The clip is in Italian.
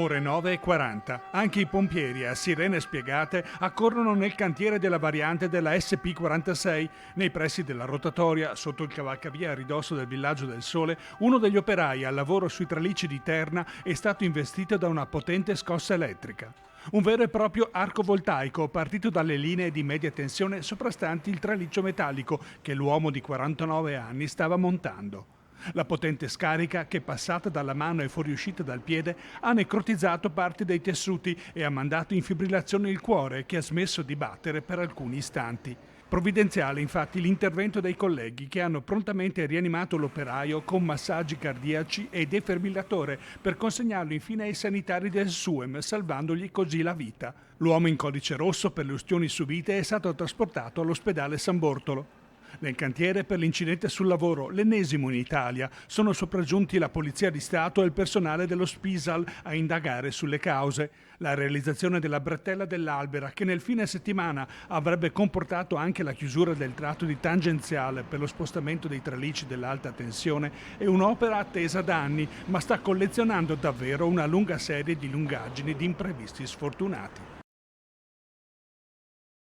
Ore 9:40. Anche i pompieri, a sirene spiegate, accorrono nel cantiere della variante della SP46. Nei pressi della rotatoria, sotto il cavalcavia a ridosso del Villaggio del Sole, uno degli operai al lavoro sui tralicci di Terna è stato investito da una potente scossa elettrica. Un vero e proprio arco voltaico partito dalle linee di media tensione soprastanti il traliccio metallico che l'uomo di 49 anni stava montando. La potente scarica, che passata dalla mano e fuoriuscita dal piede, ha necrotizzato parte dei tessuti e ha mandato in fibrillazione il cuore, che ha smesso di battere per alcuni istanti. Provvidenziale infatti l'intervento dei colleghi che hanno prontamente rianimato l'operaio con massaggi cardiaci e defibrillatore per consegnarlo infine ai sanitari del SUEM, salvandogli così la vita. L'uomo in codice rosso per le ustioni subite è stato trasportato all'ospedale San Bortolo. Nel cantiere per l'incidente sul lavoro, l'ennesimo in Italia, sono sopraggiunti la Polizia di Stato e il personale dello Spisal a indagare sulle cause. La realizzazione della bretella dell'Albera, che nel fine settimana avrebbe comportato anche la chiusura del tratto di tangenziale per lo spostamento dei tralicci dell'alta tensione, è un'opera attesa da anni, ma sta collezionando davvero una lunga serie di lungaggini di imprevisti sfortunati.